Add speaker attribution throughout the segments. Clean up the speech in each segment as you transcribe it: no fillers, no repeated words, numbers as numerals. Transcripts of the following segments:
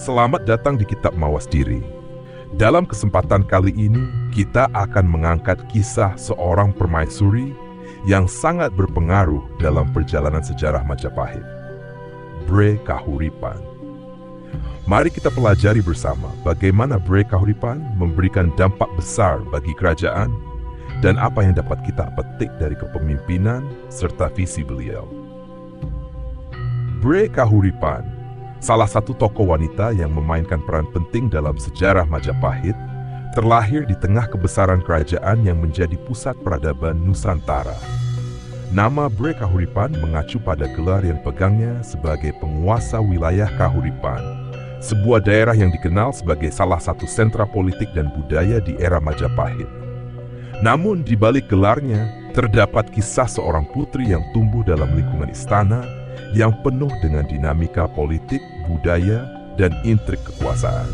Speaker 1: Selamat datang di Kitab Mawas Diri. Dalam kesempatan kali ini, kita akan mengangkat kisah seorang permaisuri yang sangat berpengaruh dalam perjalanan sejarah Majapahit, Bre Kahuripan. Mari kita pelajari bersama bagaimana Bre Kahuripan memberikan dampak besar bagi kerajaan dan apa yang dapat kita petik dari kepemimpinan serta visi beliau. Bre Kahuripan, salah satu tokoh wanita yang memainkan peran penting dalam sejarah Majapahit, terlahir di tengah kebesaran kerajaan yang menjadi pusat peradaban Nusantara. Nama Bre Kahuripan mengacu pada gelar yang dipegangnya sebagai penguasa wilayah Kahuripan, sebuah daerah yang dikenal sebagai salah satu sentra politik dan budaya di era Majapahit. Namun di balik gelarnya, terdapat kisah seorang putri yang tumbuh dalam lingkungan istana yang penuh dengan dinamika politik, budaya, dan intrik kekuasaan.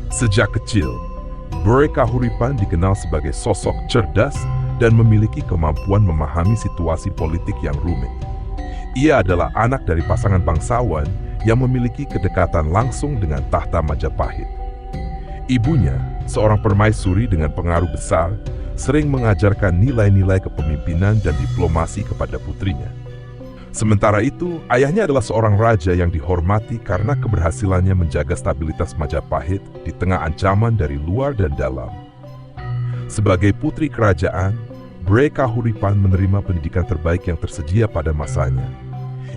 Speaker 1: Sejak kecil, Bre Kahuripan dikenal sebagai sosok cerdas dan memiliki kemampuan memahami situasi politik yang rumit. Ia adalah anak dari pasangan bangsawan yang memiliki kedekatan langsung dengan tahta Majapahit. Ibunya, seorang permaisuri dengan pengaruh besar, sering mengajarkan nilai-nilai kepemimpinan dan diplomasi kepada putrinya. Sementara itu, ayahnya adalah seorang raja yang dihormati karena keberhasilannya menjaga stabilitas Majapahit di tengah ancaman dari luar dan dalam. Sebagai putri kerajaan, Bre Kahuripan menerima pendidikan terbaik yang tersedia pada masanya.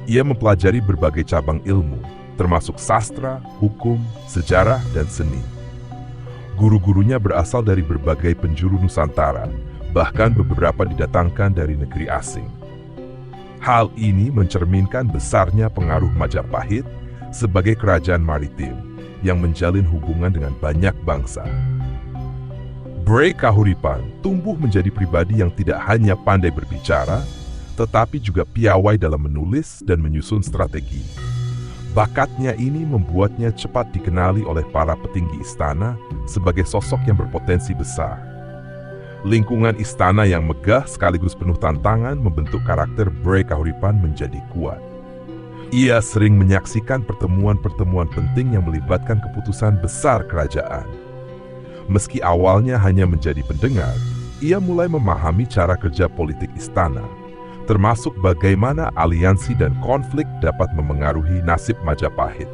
Speaker 1: Ia mempelajari berbagai cabang ilmu, termasuk sastra, hukum, sejarah, dan seni. Guru-gurunya berasal dari berbagai penjuru Nusantara, bahkan beberapa didatangkan dari negeri asing. Hal ini mencerminkan besarnya pengaruh Majapahit sebagai kerajaan maritim yang menjalin hubungan dengan banyak bangsa. Bre Kahuripan tumbuh menjadi pribadi yang tidak hanya pandai berbicara, tetapi juga piawai dalam menulis dan menyusun strategi. Bakatnya ini membuatnya cepat dikenali oleh para petinggi istana sebagai sosok yang berpotensi besar. Lingkungan istana yang megah sekaligus penuh tantangan membentuk karakter Bre Kahuripan menjadi kuat. Ia sering menyaksikan pertemuan-pertemuan penting yang melibatkan keputusan besar kerajaan. Meski awalnya hanya menjadi pendengar, ia mulai memahami cara kerja politik istana, termasuk bagaimana aliansi dan konflik dapat memengaruhi nasib Majapahit.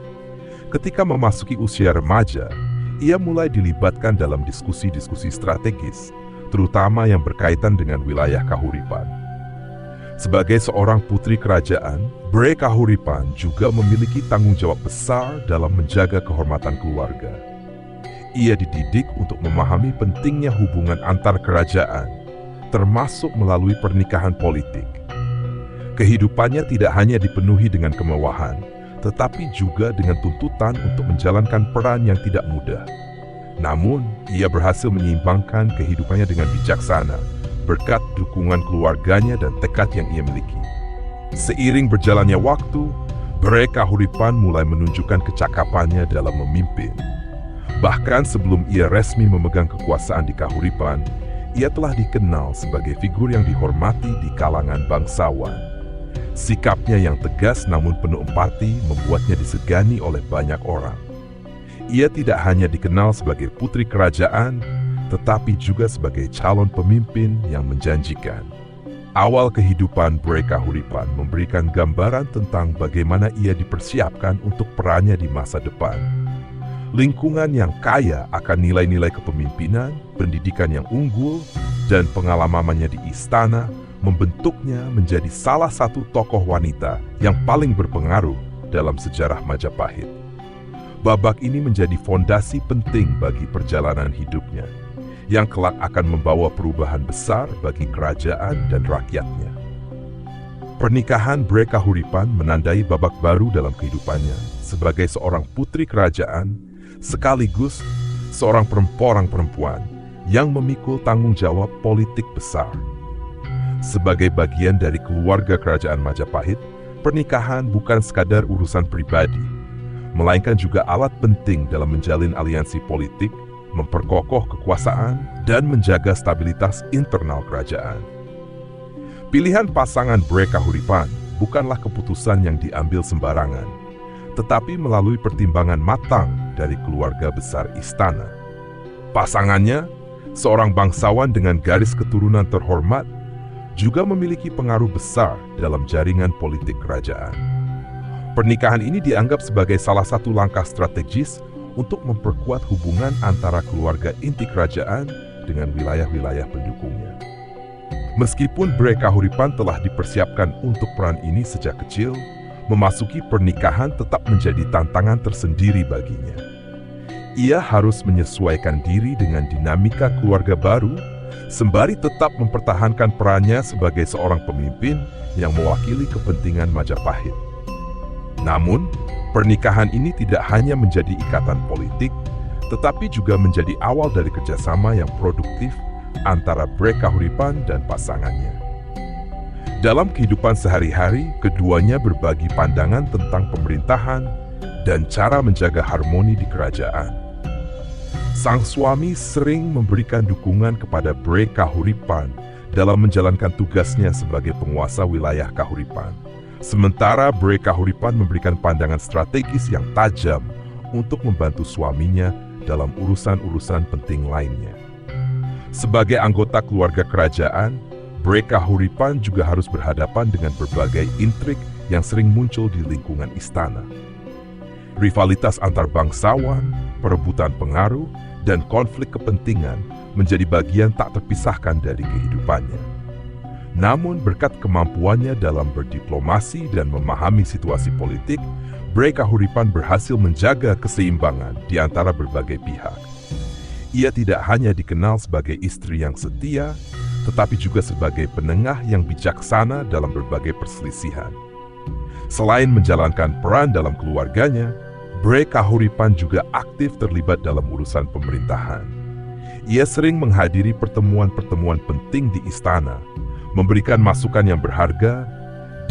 Speaker 1: Ketika memasuki usia remaja, ia mulai dilibatkan dalam diskusi-diskusi strategis, terutama yang berkaitan dengan wilayah Kahuripan. Sebagai seorang putri kerajaan, Bre Kahuripan juga memiliki tanggung jawab besar dalam menjaga kehormatan keluarga. Ia dididik untuk memahami pentingnya hubungan antar kerajaan, termasuk melalui pernikahan politik. Kehidupannya tidak hanya dipenuhi dengan kemewahan, tetapi juga dengan tuntutan untuk menjalankan peran yang tidak mudah. Namun, ia berhasil menyeimbangkan kehidupannya dengan bijaksana berkat dukungan keluarganya dan tekad yang ia miliki. Seiring berjalannya waktu, Bre Kahuripan mulai menunjukkan kecakapannya dalam memimpin. Bahkan sebelum ia resmi memegang kekuasaan di Kahuripan, ia telah dikenal sebagai figur yang dihormati di kalangan bangsawan. Sikapnya yang tegas namun penuh empati membuatnya disegani oleh banyak orang. Ia tidak hanya dikenal sebagai putri kerajaan, tetapi juga sebagai calon pemimpin yang menjanjikan. Awal kehidupan Bre Kahuripan memberikan gambaran tentang bagaimana ia dipersiapkan untuk perannya di masa depan. Lingkungan yang kaya akan nilai-nilai kepemimpinan, pendidikan yang unggul, dan pengalamannya di istana membentuknya menjadi salah satu tokoh wanita yang paling berpengaruh dalam sejarah Majapahit. Babak ini menjadi fondasi penting bagi perjalanan hidupnya, yang kelak akan membawa perubahan besar bagi kerajaan dan rakyatnya. Pernikahan Bre Kahuripan menandai babak baru dalam kehidupannya sebagai seorang putri kerajaan, sekaligus seorang perempuan yang memikul tanggung jawab politik besar. Sebagai bagian dari keluarga kerajaan Majapahit, pernikahan bukan sekadar urusan pribadi, melainkan juga alat penting dalam menjalin aliansi politik, memperkokoh kekuasaan, dan menjaga stabilitas internal kerajaan. Pilihan pasangan Bre Kahuripan bukanlah keputusan yang diambil sembarangan, tetapi melalui pertimbangan matang dari keluarga besar istana. Pasangannya, seorang bangsawan dengan garis keturunan terhormat, juga memiliki pengaruh besar dalam jaringan politik kerajaan. Pernikahan ini dianggap sebagai salah satu langkah strategis untuk memperkuat hubungan antara keluarga inti kerajaan dengan wilayah-wilayah pendukungnya. Meskipun Bray Kahuripan telah dipersiapkan untuk peran ini sejak kecil, memasuki pernikahan tetap menjadi tantangan tersendiri baginya. Ia harus menyesuaikan diri dengan dinamika keluarga baru, sembari tetap mempertahankan perannya sebagai seorang pemimpin yang mewakili kepentingan Majapahit. Namun, pernikahan ini tidak hanya menjadi ikatan politik, tetapi juga menjadi awal dari kerjasama yang produktif antara Bray Kahuripan dan pasangannya. Dalam kehidupan sehari-hari, keduanya berbagi pandangan tentang pemerintahan dan cara menjaga harmoni di kerajaan. Sang suami sering memberikan dukungan kepada Bray Kahuripan dalam menjalankan tugasnya sebagai penguasa wilayah Kahuripan. Sementara Bray Kahuripan memberikan pandangan strategis yang tajam untuk membantu suaminya dalam urusan-urusan penting lainnya. Sebagai anggota keluarga kerajaan, Bray Kahuripan juga harus berhadapan dengan berbagai intrik yang sering muncul di lingkungan istana. Rivalitas antar bangsawan, perebutan pengaruh, dan konflik kepentingan menjadi bagian tak terpisahkan dari kehidupannya. Namun berkat kemampuannya dalam berdiplomasi dan memahami situasi politik, Bray Kahuripan berhasil menjaga keseimbangan di antara berbagai pihak. Ia tidak hanya dikenal sebagai istri yang setia, tetapi juga sebagai penengah yang bijaksana dalam berbagai perselisihan. Selain menjalankan peran dalam keluarganya, Bray Kahuripan juga aktif terlibat dalam urusan pemerintahan. Ia sering menghadiri pertemuan-pertemuan penting di istana, memberikan masukan yang berharga,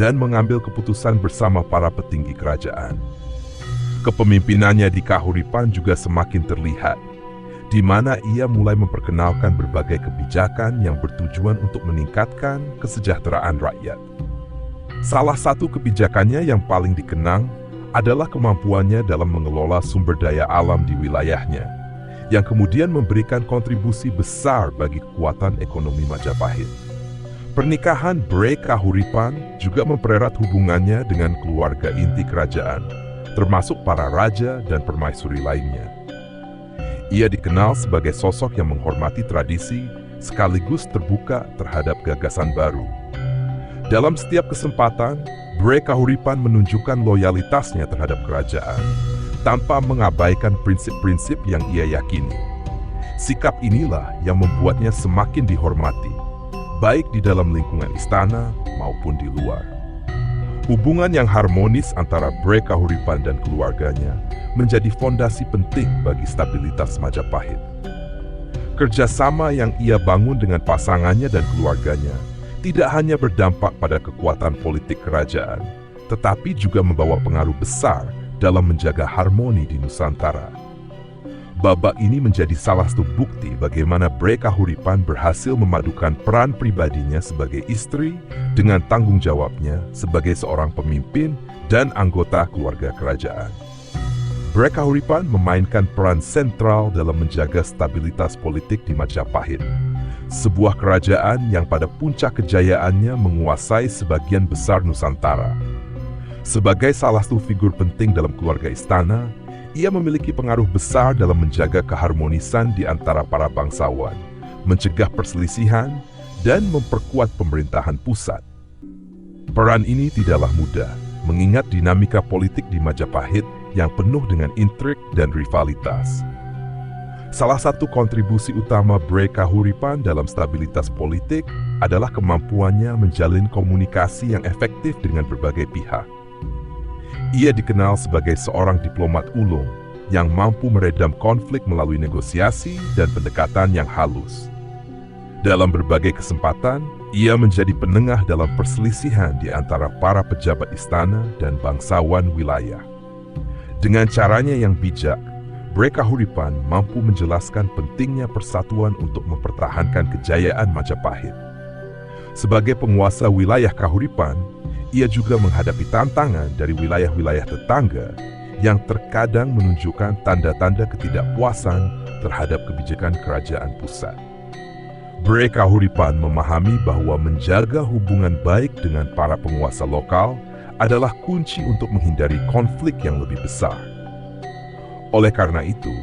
Speaker 1: dan mengambil keputusan bersama para petinggi kerajaan. Kepemimpinannya di Kahuripan juga semakin terlihat, di mana ia mulai memperkenalkan berbagai kebijakan yang bertujuan untuk meningkatkan kesejahteraan rakyat. Salah satu kebijakannya yang paling dikenang adalah kemampuannya dalam mengelola sumber daya alam di wilayahnya, yang kemudian memberikan kontribusi besar bagi kekuatan ekonomi Majapahit. Pernikahan Bray Kahuripan juga mempererat hubungannya dengan keluarga inti kerajaan, termasuk para raja dan permaisuri lainnya. Ia dikenal sebagai sosok yang menghormati tradisi sekaligus terbuka terhadap gagasan baru. Dalam setiap kesempatan, Bray Kahuripan menunjukkan loyalitasnya terhadap kerajaan tanpa mengabaikan prinsip-prinsip yang ia yakini. Sikap inilah yang membuatnya semakin dihormati, baik di dalam lingkungan istana maupun di luar. Hubungan yang harmonis antara Bray Kahuripan dan keluarganya menjadi fondasi penting bagi stabilitas Majapahit. Kerjasama yang ia bangun dengan pasangannya dan keluarganya tidak hanya berdampak pada kekuatan politik kerajaan, tetapi juga membawa pengaruh besar dalam menjaga harmoni di Nusantara. Babak ini menjadi salah satu bukti bagaimana Bray Kahuripan berhasil memadukan peran pribadinya sebagai istri dengan tanggung jawabnya sebagai seorang pemimpin dan anggota keluarga kerajaan. Bray Kahuripan memainkan peran sentral dalam menjaga stabilitas politik di Majapahit, sebuah kerajaan yang pada puncak kejayaannya menguasai sebagian besar Nusantara. Sebagai salah satu figur penting dalam keluarga istana, ia memiliki pengaruh besar dalam menjaga keharmonisan di antara para bangsawan, mencegah perselisihan, dan memperkuat pemerintahan pusat. Peran ini tidaklah mudah, mengingat dinamika politik di Majapahit yang penuh dengan intrik dan rivalitas. Salah satu kontribusi utama Bray Kahuripan dalam stabilitas politik adalah kemampuannya menjalin komunikasi yang efektif dengan berbagai pihak. Ia dikenal sebagai seorang diplomat ulung yang mampu meredam konflik melalui negosiasi dan pendekatan yang halus. Dalam berbagai kesempatan, ia menjadi penengah dalam perselisihan di antara para pejabat istana dan bangsawan wilayah. Dengan caranya yang bijak, Bray Kahuripan mampu menjelaskan pentingnya persatuan untuk mempertahankan kejayaan Majapahit. Sebagai penguasa wilayah Kahuripan, ia juga menghadapi tantangan dari wilayah-wilayah tetangga yang terkadang menunjukkan tanda-tanda ketidakpuasan terhadap kebijakan kerajaan pusat. Bre Kahuripan memahami bahwa menjaga hubungan baik dengan para penguasa lokal adalah kunci untuk menghindari konflik yang lebih besar. Oleh karena itu,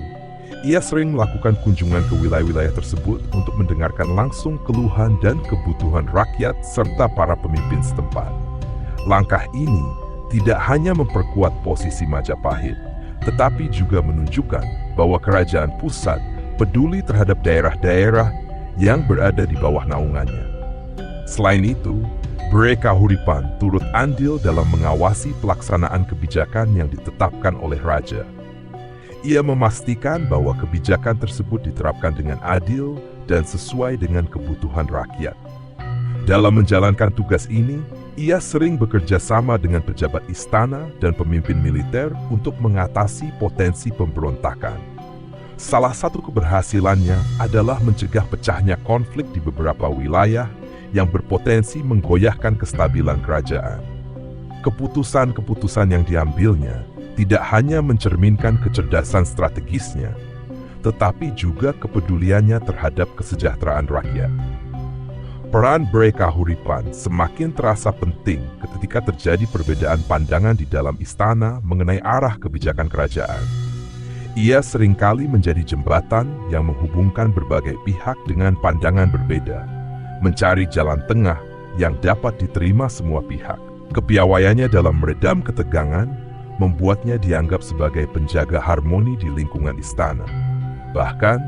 Speaker 1: ia sering melakukan kunjungan ke wilayah-wilayah tersebut untuk mendengarkan langsung keluhan dan kebutuhan rakyat serta para pemimpin setempat. Langkah ini tidak hanya memperkuat posisi Majapahit, tetapi juga menunjukkan bahwa kerajaan pusat peduli terhadap daerah-daerah yang berada di bawah naungannya. Selain itu, Bre Kahuripan turut andil dalam mengawasi pelaksanaan kebijakan yang ditetapkan oleh raja. Ia memastikan bahwa kebijakan tersebut diterapkan dengan adil dan sesuai dengan kebutuhan rakyat. Dalam menjalankan tugas ini, ia sering bekerja sama dengan pejabat istana dan pemimpin militer untuk mengatasi potensi pemberontakan. Salah satu keberhasilannya adalah mencegah pecahnya konflik di beberapa wilayah yang berpotensi menggoyahkan kestabilan kerajaan. Keputusan-keputusan yang diambilnya tidak hanya mencerminkan kecerdasan strategisnya, tetapi juga kepeduliannya terhadap kesejahteraan rakyat. Peran Bre Kahuripan semakin terasa penting ketika terjadi perbedaan pandangan di dalam istana mengenai arah kebijakan kerajaan. Ia seringkali menjadi jembatan yang menghubungkan berbagai pihak dengan pandangan berbeda, mencari jalan tengah yang dapat diterima semua pihak. Kepiawaiannya dalam meredam ketegangan membuatnya dianggap sebagai penjaga harmoni di lingkungan istana. Bahkan,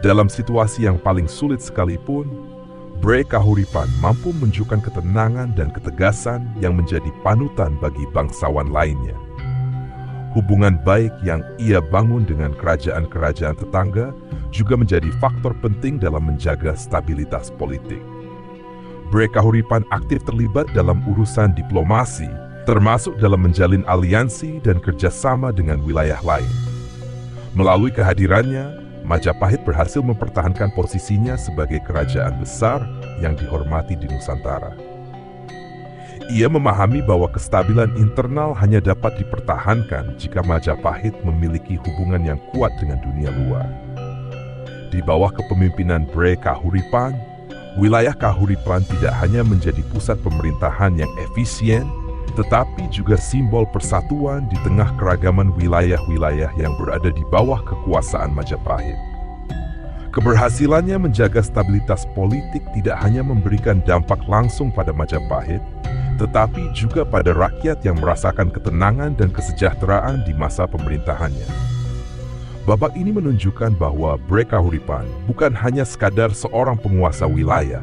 Speaker 1: dalam situasi yang paling sulit sekalipun, Bre Kahuripan mampu menunjukkan ketenangan dan ketegasan yang menjadi panutan bagi bangsawan lainnya. Hubungan baik yang ia bangun dengan kerajaan-kerajaan tetangga juga menjadi faktor penting dalam menjaga stabilitas politik. Bre Kahuripan aktif terlibat dalam urusan diplomasi, termasuk dalam menjalin aliansi dan kerjasama dengan wilayah lain. Melalui kehadirannya, Majapahit berhasil mempertahankan posisinya sebagai kerajaan besar yang dihormati di Nusantara. Ia memahami bahwa kestabilan internal hanya dapat dipertahankan jika Majapahit memiliki hubungan yang kuat dengan dunia luar. Di bawah kepemimpinan Bre Kahuripan, wilayah Kahuripan tidak hanya menjadi pusat pemerintahan yang efisien, tetapi juga simbol persatuan di tengah keragaman wilayah-wilayah yang berada di bawah kekuasaan Majapahit. Keberhasilannya menjaga stabilitas politik tidak hanya memberikan dampak langsung pada Majapahit, tetapi juga pada rakyat yang merasakan ketenangan dan kesejahteraan di masa pemerintahannya. Babak ini menunjukkan bahwa Bre Kahuripan bukan hanya sekadar seorang penguasa wilayah,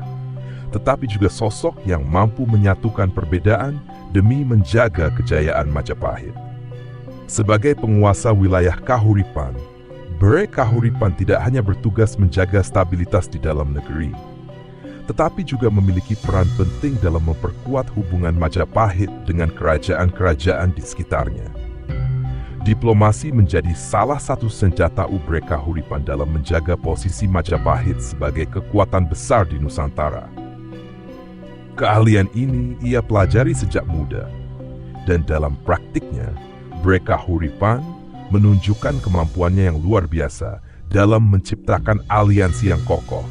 Speaker 1: tetapi juga sosok yang mampu menyatukan perbedaan demi menjaga kejayaan Majapahit. Sebagai penguasa wilayah Kahuripan, Bre Kahuripan tidak hanya bertugas menjaga stabilitas di dalam negeri, tetapi juga memiliki peran penting dalam memperkuat hubungan Majapahit dengan kerajaan-kerajaan di sekitarnya. Diplomasi menjadi salah satu senjata Bre Kahuripan dalam menjaga posisi Majapahit sebagai kekuatan besar di Nusantara. Keahlian ini ia pelajari sejak muda, dan dalam praktiknya, Bre Kahuripan menunjukkan kemampuannya yang luar biasa dalam menciptakan aliansi yang kokoh,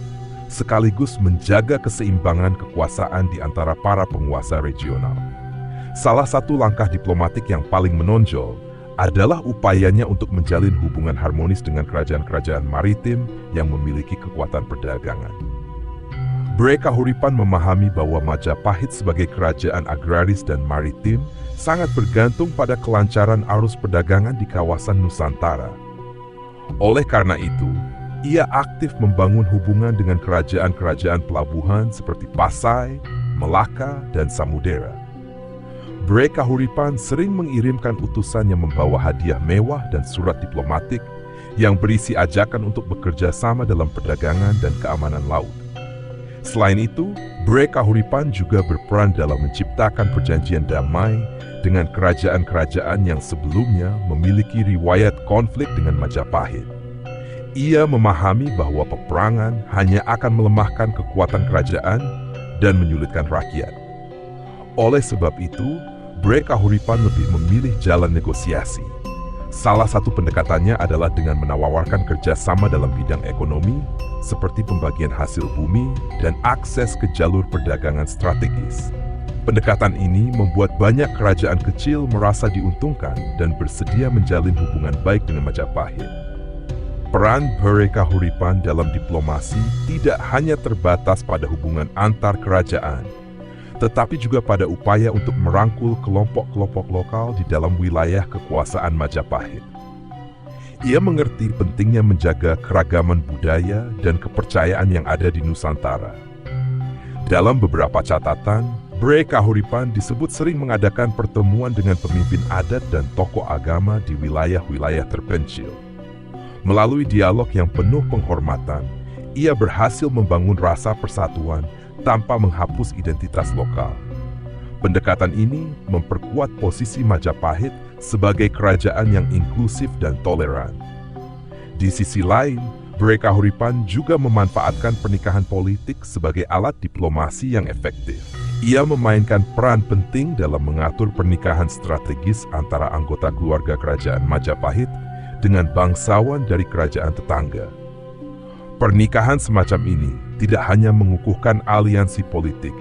Speaker 1: sekaligus menjaga keseimbangan kekuasaan di antara para penguasa regional. Salah satu langkah diplomatik yang paling menonjol adalah upayanya untuk menjalin hubungan harmonis dengan kerajaan-kerajaan maritim yang memiliki kekuatan perdagangan. Bre Kahuripan memahami bahwa Majapahit sebagai kerajaan agraris dan maritim sangat bergantung pada kelancaran arus perdagangan di kawasan Nusantara. Oleh karena itu, ia aktif membangun hubungan dengan kerajaan-kerajaan pelabuhan seperti Pasai, Melaka, dan Samudera. Bre Kahuripan sering mengirimkan utusan yang membawa hadiah mewah dan surat diplomatik yang berisi ajakan untuk bekerja sama dalam perdagangan dan keamanan laut. Selain itu, Bre Kahuripan juga berperan dalam menciptakan perjanjian damai dengan kerajaan-kerajaan yang sebelumnya memiliki riwayat konflik dengan Majapahit. Ia memahami bahwa peperangan hanya akan melemahkan kekuatan kerajaan dan menyulitkan rakyat. Oleh sebab itu, Bre Kahuripan lebih memilih jalan negosiasi. Salah satu pendekatannya adalah dengan menawarkan kerjasama dalam bidang ekonomi, seperti pembagian hasil bumi dan akses ke jalur perdagangan strategis. Pendekatan ini membuat banyak kerajaan kecil merasa diuntungkan dan bersedia menjalin hubungan baik dengan Majapahit. Peran Bre Kahuripan dalam diplomasi tidak hanya terbatas pada hubungan antar kerajaan, tetapi juga pada upaya untuk merangkul kelompok-kelompok lokal di dalam wilayah kekuasaan Majapahit. Ia mengerti pentingnya menjaga keragaman budaya dan kepercayaan yang ada di Nusantara. Dalam beberapa catatan, Bre Kahuripan disebut sering mengadakan pertemuan dengan pemimpin adat dan tokoh agama di wilayah-wilayah terpencil. Melalui dialog yang penuh penghormatan, ia berhasil membangun rasa persatuan tanpa menghapus identitas lokal. Pendekatan ini memperkuat posisi Majapahit sebagai kerajaan yang inklusif dan toleran. Di sisi lain, Bre Kahuripan juga memanfaatkan pernikahan politik sebagai alat diplomasi yang efektif. Ia memainkan peran penting dalam mengatur pernikahan strategis antara anggota keluarga kerajaan Majapahit dengan bangsawan dari kerajaan tetangga. Pernikahan semacam ini tidak hanya mengukuhkan aliansi politik,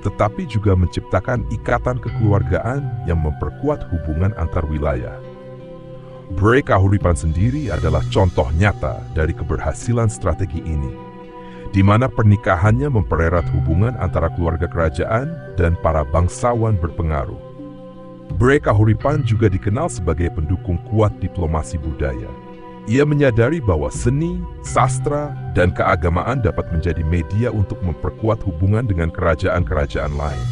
Speaker 1: tetapi juga menciptakan ikatan kekeluargaan yang memperkuat hubungan antar wilayah. Bre Kahuripan sendiri adalah contoh nyata dari keberhasilan strategi ini, di mana pernikahannya mempererat hubungan antara keluarga kerajaan dan para bangsawan berpengaruh. Bre Kahuripan juga dikenal sebagai pendukung kuat diplomasi budaya. Ia menyadari bahwa seni, sastra, dan keagamaan dapat menjadi media untuk memperkuat hubungan dengan kerajaan-kerajaan lain.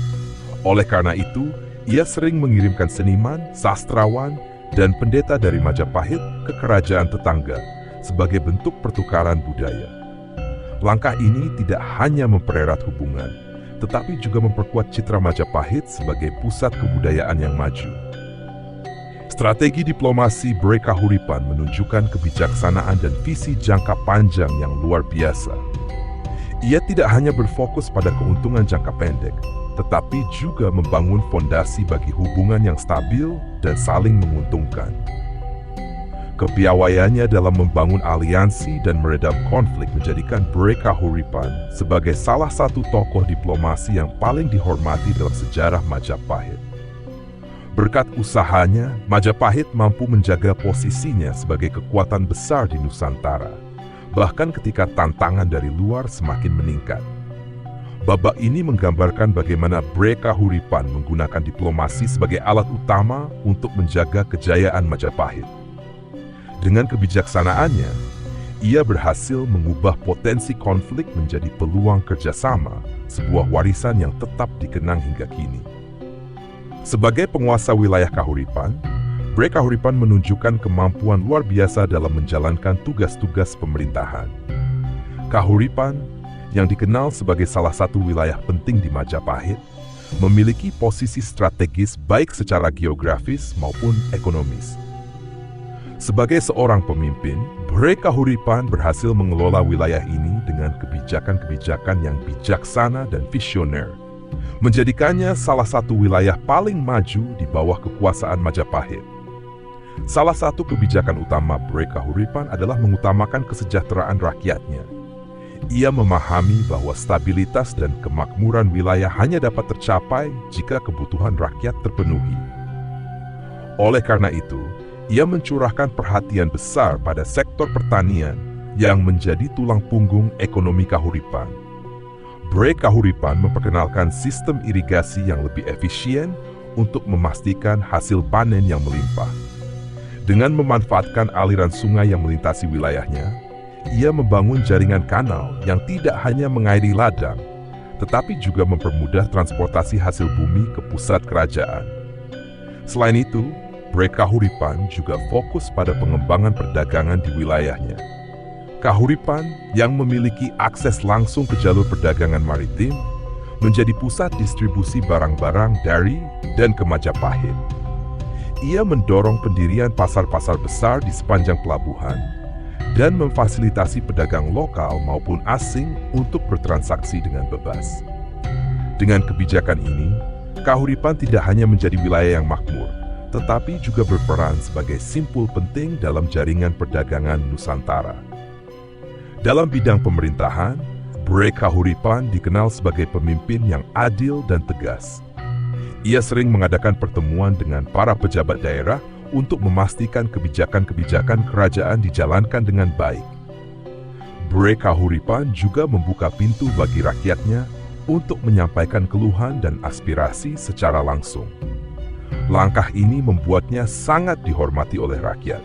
Speaker 1: Oleh karena itu, ia sering mengirimkan seniman, sastrawan, dan pendeta dari Majapahit ke kerajaan tetangga sebagai bentuk pertukaran budaya. Langkah ini tidak hanya mempererat hubungan, tetapi juga memperkuat citra Majapahit sebagai pusat kebudayaan yang maju. Strategi diplomasi Bre Kahuripan menunjukkan kebijaksanaan dan visi jangka panjang yang luar biasa. Ia tidak hanya berfokus pada keuntungan jangka pendek, tetapi juga membangun fondasi bagi hubungan yang stabil dan saling menguntungkan. Kepiawaiannya dalam membangun aliansi dan meredam konflik menjadikan Bre Kahuripan sebagai salah satu tokoh diplomasi yang paling dihormati dalam sejarah Majapahit. Berkat usahanya, Majapahit mampu menjaga posisinya sebagai kekuatan besar di Nusantara, bahkan ketika tantangan dari luar semakin meningkat. Babak ini menggambarkan bagaimana Bre Kahuripan menggunakan diplomasi sebagai alat utama untuk menjaga kejayaan Majapahit. Dengan kebijaksanaannya, ia berhasil mengubah potensi konflik menjadi peluang kerjasama, sebuah warisan yang tetap dikenang hingga kini. Sebagai penguasa wilayah Kahuripan, Bre Kahuripan menunjukkan kemampuan luar biasa dalam menjalankan tugas-tugas pemerintahan. Kahuripan, yang dikenal sebagai salah satu wilayah penting di Majapahit, memiliki posisi strategis baik secara geografis maupun ekonomis. Sebagai seorang pemimpin, Bre Kahuripan berhasil mengelola wilayah ini dengan kebijakan-kebijakan yang bijaksana dan visioner, menjadikannya salah satu wilayah paling maju di bawah kekuasaan Majapahit. Salah satu kebijakan utama Bre Kahuripan adalah mengutamakan kesejahteraan rakyatnya. Ia memahami bahwa stabilitas dan kemakmuran wilayah hanya dapat tercapai jika kebutuhan rakyat terpenuhi. Oleh karena itu, ia mencurahkan perhatian besar pada sektor pertanian yang menjadi tulang punggung ekonomi Kahuripan. Bre Kahuripan memperkenalkan sistem irigasi yang lebih efisien untuk memastikan hasil panen yang melimpah. Dengan memanfaatkan aliran sungai yang melintasi wilayahnya, ia membangun jaringan kanal yang tidak hanya mengairi ladang, tetapi juga mempermudah transportasi hasil bumi ke pusat kerajaan. Selain itu, Bre Kahuripan juga fokus pada pengembangan perdagangan di wilayahnya. Kahuripan yang memiliki akses langsung ke jalur perdagangan maritim menjadi pusat distribusi barang-barang dari dan ke Majapahit. Ia mendorong pendirian pasar-pasar besar di sepanjang pelabuhan dan memfasilitasi pedagang lokal maupun asing untuk bertransaksi dengan bebas. Dengan kebijakan ini, Kahuripan tidak hanya menjadi wilayah yang makmur, tetapi juga berperan sebagai simpul penting dalam jaringan perdagangan Nusantara. Dalam bidang pemerintahan, Bre Kahuripan dikenal sebagai pemimpin yang adil dan tegas. Ia sering mengadakan pertemuan dengan para pejabat daerah untuk memastikan kebijakan-kebijakan kerajaan dijalankan dengan baik. Bre Kahuripan juga membuka pintu bagi rakyatnya untuk menyampaikan keluhan dan aspirasi secara langsung. Langkah ini membuatnya sangat dihormati oleh rakyat,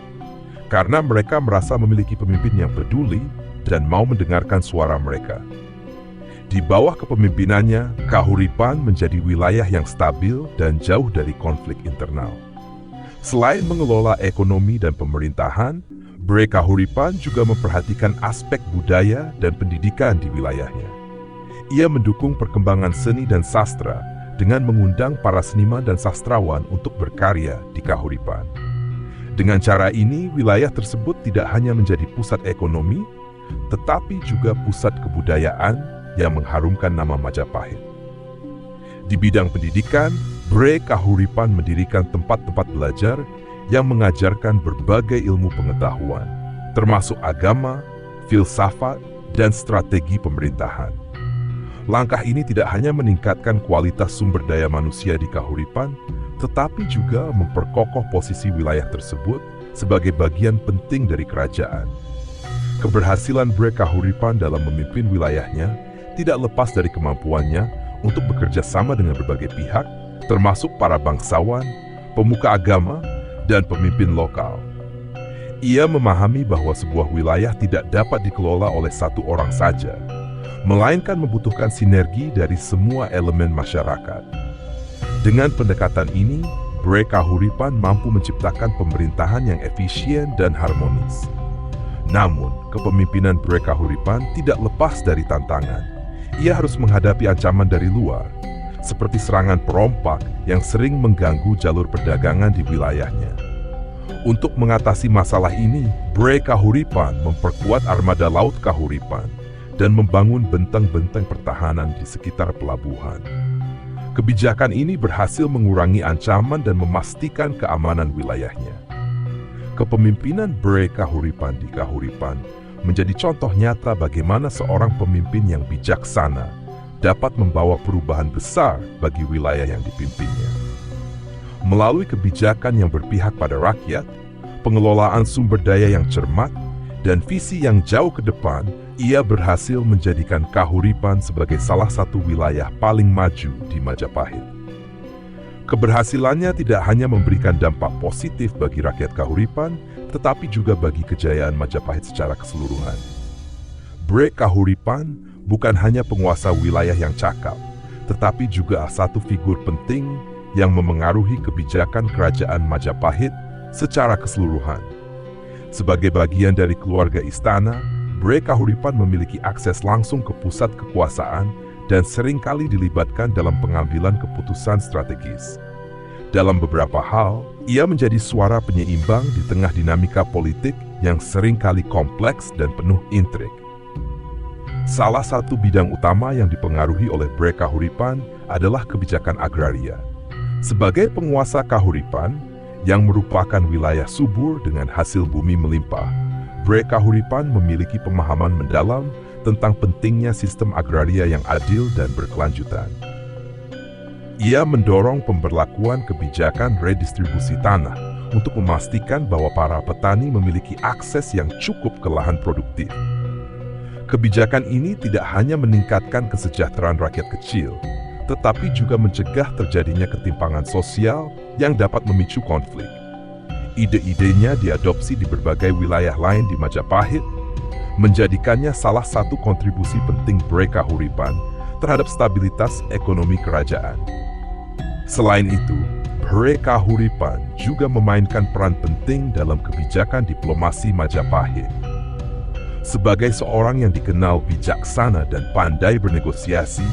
Speaker 1: karena mereka merasa memiliki pemimpin yang peduli dan mau mendengarkan suara mereka. Di bawah kepemimpinannya, Kahuripan menjadi wilayah yang stabil dan jauh dari konflik internal. Selain mengelola ekonomi dan pemerintahan, Bre Kahuripan juga memperhatikan aspek budaya dan pendidikan di wilayahnya. Ia mendukung perkembangan seni dan sastra dengan mengundang para seniman dan sastrawan untuk berkarya di Kahuripan. Dengan cara ini, wilayah tersebut tidak hanya menjadi pusat ekonomi, tetapi juga pusat kebudayaan yang mengharumkan nama Majapahit. Di bidang pendidikan, Bre Kahuripan mendirikan tempat-tempat belajar yang mengajarkan berbagai ilmu pengetahuan, termasuk agama, filsafat, dan strategi pemerintahan. Langkah ini tidak hanya meningkatkan kualitas sumber daya manusia di Kahuripan, tetapi juga memperkokoh posisi wilayah tersebut sebagai bagian penting dari kerajaan. Keberhasilan Bre Kahuripan dalam memimpin wilayahnya tidak lepas dari kemampuannya untuk bekerja sama dengan berbagai pihak, termasuk para bangsawan, pemuka agama, dan pemimpin lokal. Ia memahami bahwa sebuah wilayah tidak dapat dikelola oleh satu orang saja, melainkan membutuhkan sinergi dari semua elemen masyarakat. Dengan pendekatan ini, Bre Kahuripan mampu menciptakan pemerintahan yang efisien dan harmonis. Namun, kepemimpinan Bre Kahuripan tidak lepas dari tantangan. Ia harus menghadapi ancaman dari luar, seperti serangan perompak yang sering mengganggu jalur perdagangan di wilayahnya. Untuk mengatasi masalah ini, Bre Kahuripan memperkuat armada laut Kahuripan dan membangun benteng-benteng pertahanan di sekitar pelabuhan. Kebijakan ini berhasil mengurangi ancaman dan memastikan keamanan wilayahnya. Kepemimpinan Bre Kahuripan di Kahuripan menjadi contoh nyata bagaimana seorang pemimpin yang bijaksana dapat membawa perubahan besar bagi wilayah yang dipimpinnya. Melalui kebijakan yang berpihak pada rakyat, pengelolaan sumber daya yang cermat, dan visi yang jauh ke depan, ia berhasil menjadikan Kahuripan sebagai salah satu wilayah paling maju di Majapahit. Keberhasilannya tidak hanya memberikan dampak positif bagi rakyat Kahuripan, tetapi juga bagi kejayaan Majapahit secara keseluruhan. Bre Kahuripan bukan hanya penguasa wilayah yang cakap, tetapi juga satu figur penting yang memengaruhi kebijakan kerajaan Majapahit secara keseluruhan. Sebagai bagian dari keluarga istana, Bre Kahuripan memiliki akses langsung ke pusat kekuasaan dan seringkali dilibatkan dalam pengambilan keputusan strategis. Dalam beberapa hal, ia menjadi suara penyeimbang di tengah dinamika politik yang seringkali kompleks dan penuh intrik. Salah satu bidang utama yang dipengaruhi oleh Bre Kahuripan adalah kebijakan agraria. Sebagai penguasa Kahuripan, yang merupakan wilayah subur dengan hasil bumi melimpah, Bre Kahuripan memiliki pemahaman mendalam tentang pentingnya sistem agraria yang adil dan berkelanjutan. Ia mendorong pemberlakuan kebijakan redistribusi tanah untuk memastikan bahwa para petani memiliki akses yang cukup ke lahan produktif. Kebijakan ini tidak hanya meningkatkan kesejahteraan rakyat kecil, tetapi juga mencegah terjadinya ketimpangan sosial yang dapat memicu konflik. Ide-idenya diadopsi di berbagai wilayah lain di Majapahit, menjadikannya salah satu kontribusi penting Bre Kahuripan terhadap stabilitas ekonomi kerajaan. Selain itu, Bre Kahuripan juga memainkan peran penting dalam kebijakan diplomasi Majapahit. Sebagai seorang yang dikenal bijaksana dan pandai bernegosiasi,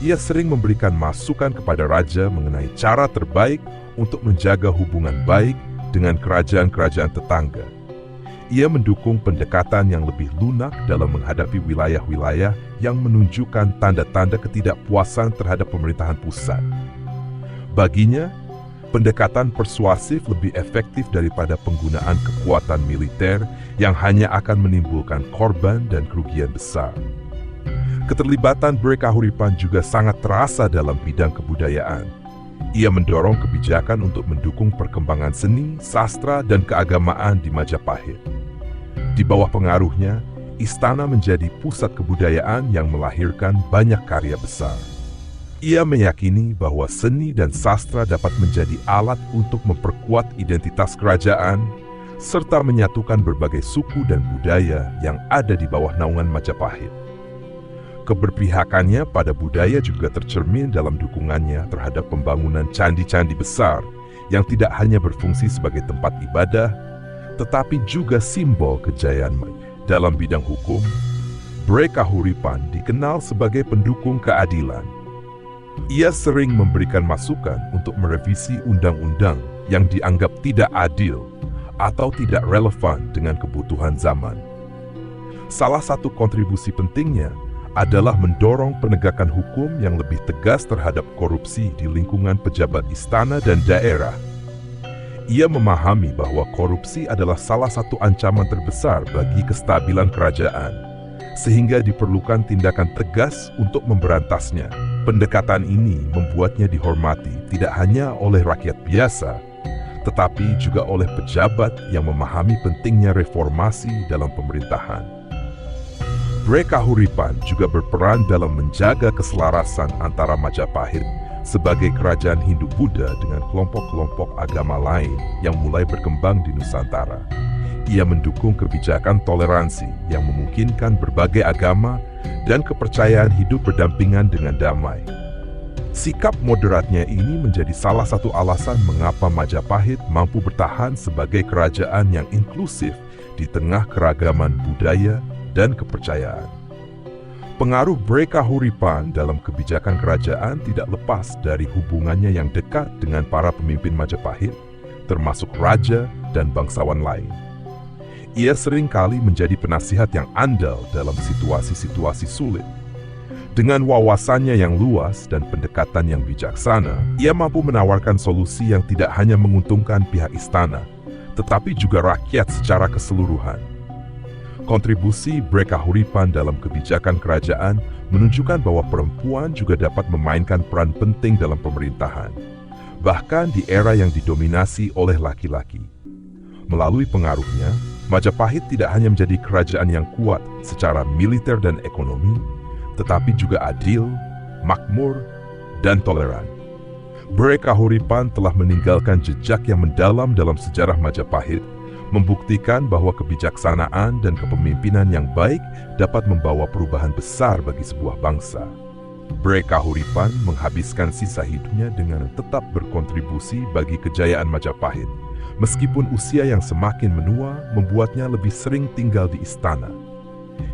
Speaker 1: ia sering memberikan masukan kepada raja mengenai cara terbaik untuk menjaga hubungan baik dengan kerajaan-kerajaan tetangga. Ia mendukung pendekatan yang lebih lunak dalam menghadapi wilayah-wilayah yang menunjukkan tanda-tanda ketidakpuasan terhadap pemerintahan pusat. Baginya, pendekatan persuasif lebih efektif daripada penggunaan kekuatan militer yang hanya akan menimbulkan korban dan kerugian besar. Keterlibatan Bray Kahuripan juga sangat terasa dalam bidang kebudayaan. Ia mendorong kebijakan untuk mendukung perkembangan seni, sastra, dan keagamaan di Majapahit. Di bawah pengaruhnya, istana menjadi pusat kebudayaan yang melahirkan banyak karya besar. Ia meyakini bahwa seni dan sastra dapat menjadi alat untuk memperkuat identitas kerajaan, serta menyatukan berbagai suku dan budaya yang ada di bawah naungan Majapahit. Keberpihakannya pada budaya juga tercermin dalam dukungannya terhadap pembangunan candi-candi besar yang tidak hanya berfungsi sebagai tempat ibadah, tetapi juga simbol kejayaan. Dalam bidang hukum, Bray Kahuripan dikenal sebagai pendukung keadilan. Ia sering memberikan masukan untuk merevisi undang-undang yang dianggap tidak adil atau tidak relevan dengan kebutuhan zaman. Salah satu kontribusi pentingnya adalah mendorong penegakan hukum yang lebih tegas terhadap korupsi di lingkungan pejabat istana dan daerah. Ia memahami bahwa korupsi adalah salah satu ancaman terbesar bagi kestabilan kerajaan, sehingga diperlukan tindakan tegas untuk memberantasnya. Pendekatan ini membuatnya dihormati tidak hanya oleh rakyat biasa, tetapi juga oleh pejabat yang memahami pentingnya reformasi dalam pemerintahan. Bray Kahuripan juga berperan dalam menjaga keselarasan antara Majapahit sebagai kerajaan Hindu-Buddha dengan kelompok-kelompok agama lain yang mulai berkembang di Nusantara. Ia mendukung kebijakan toleransi yang memungkinkan berbagai agama dan kepercayaan hidup berdampingan dengan damai. Sikap moderatnya ini menjadi salah satu alasan mengapa Majapahit mampu bertahan sebagai kerajaan yang inklusif di tengah keragaman budaya dan kepercayaan. Pengaruh Bray Kahuripan dalam kebijakan kerajaan tidak lepas dari hubungannya yang dekat dengan para pemimpin Majapahit, termasuk raja dan bangsawan lain. Ia seringkali menjadi penasihat yang andal dalam situasi-situasi sulit. Dengan wawasannya yang luas dan pendekatan yang bijaksana, ia mampu menawarkan solusi yang tidak hanya menguntungkan pihak istana, tetapi juga rakyat secara keseluruhan. Kontribusi Bray Kahuripan dalam kebijakan kerajaan menunjukkan bahwa perempuan juga dapat memainkan peran penting dalam pemerintahan, bahkan di era yang didominasi oleh laki-laki. Melalui pengaruhnya, Majapahit tidak hanya menjadi kerajaan yang kuat secara militer dan ekonomi, tetapi juga adil, makmur, dan toleran. Bray Kahuripan telah meninggalkan jejak yang mendalam dalam sejarah Majapahit, membuktikan bahwa kebijaksanaan dan kepemimpinan yang baik dapat membawa perubahan besar bagi sebuah bangsa. Bray Kahuripan menghabiskan sisa hidupnya dengan tetap berkontribusi bagi kejayaan Majapahit, meskipun usia yang semakin menua membuatnya lebih sering tinggal di istana.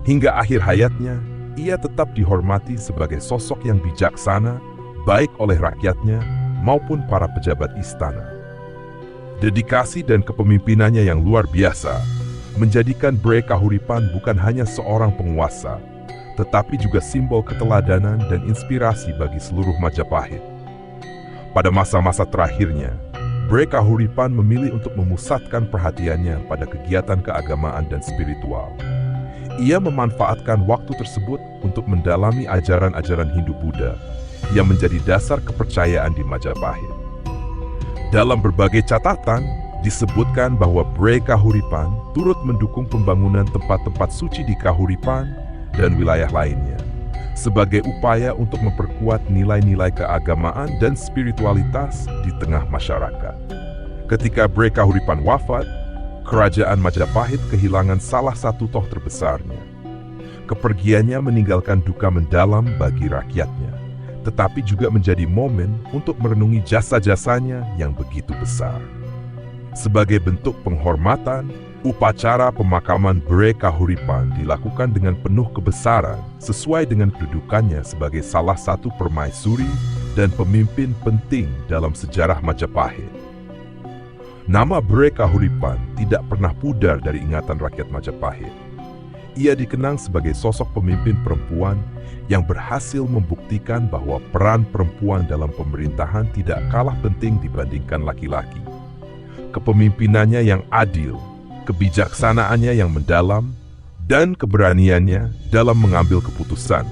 Speaker 1: Hingga akhir hayatnya, ia tetap dihormati sebagai sosok yang bijaksana, baik oleh rakyatnya maupun para pejabat istana. Dedikasi dan kepemimpinannya yang luar biasa menjadikan Bray Kahuripan bukan hanya seorang penguasa, tetapi juga simbol keteladanan dan inspirasi bagi seluruh Majapahit. Pada masa-masa terakhirnya, Bray Kahuripan memilih untuk memusatkan perhatiannya pada kegiatan keagamaan dan spiritual. Ia memanfaatkan waktu tersebut untuk mendalami ajaran-ajaran Hindu-Buddha yang menjadi dasar kepercayaan di Majapahit. Dalam berbagai catatan, disebutkan bahwa Bray Kahuripan turut mendukung pembangunan tempat-tempat suci di Kahuripan dan wilayah lainnya, sebagai upaya untuk memperkuat nilai-nilai keagamaan dan spiritualitas di tengah masyarakat. Ketika Bray Kahuripan wafat, kerajaan Majapahit kehilangan salah satu tokoh terbesarnya. Kepergiannya meninggalkan duka mendalam bagi rakyatnya, tetapi juga menjadi momen untuk merenungi jasa-jasanya yang begitu besar. Sebagai bentuk penghormatan, upacara pemakaman Bray Kahuripan dilakukan dengan penuh kebesaran sesuai dengan kedudukannya sebagai salah satu permaisuri dan pemimpin penting dalam sejarah Majapahit. Nama Bray Kahuripan tidak pernah pudar dari ingatan rakyat Majapahit. Ia dikenang sebagai sosok pemimpin perempuan yang berhasil membuktikan bahwa peran perempuan dalam pemerintahan tidak kalah penting dibandingkan laki-laki. Kepemimpinannya yang adil, kebijaksanaannya yang mendalam, dan keberaniannya dalam mengambil keputusan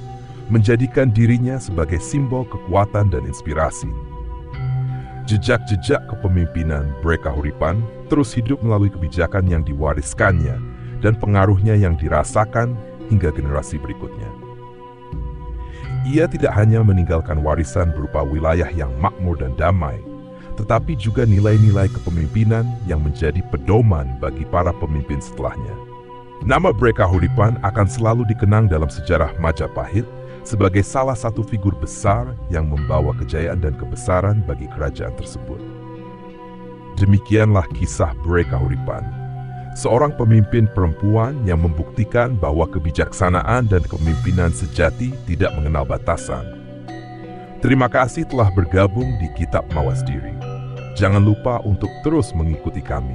Speaker 1: menjadikan dirinya sebagai simbol kekuatan dan inspirasi. Jejak-jejak kepemimpinan Bray Kahuripan terus hidup melalui kebijakan yang diwariskannya dan pengaruhnya yang dirasakan hingga generasi berikutnya. Ia tidak hanya meninggalkan warisan berupa wilayah yang makmur dan damai, tetapi juga nilai-nilai kepemimpinan yang menjadi pedoman bagi para pemimpin setelahnya. Nama Bray Kahuripan akan selalu dikenang dalam sejarah Majapahit sebagai salah satu figur besar yang membawa kejayaan dan kebesaran bagi kerajaan tersebut. Demikianlah kisah Bray Kahuripan, seorang pemimpin perempuan yang membuktikan bahwa kebijaksanaan dan kepemimpinan sejati tidak mengenal batasan. Terima kasih telah bergabung di Kitab Mawas Diri. Jangan lupa untuk terus mengikuti kami,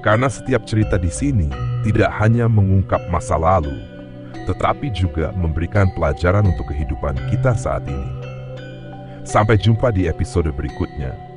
Speaker 1: karena setiap cerita di sini tidak hanya mengungkap masa lalu, tetapi juga memberikan pelajaran untuk kehidupan kita saat ini. Sampai jumpa di episode berikutnya.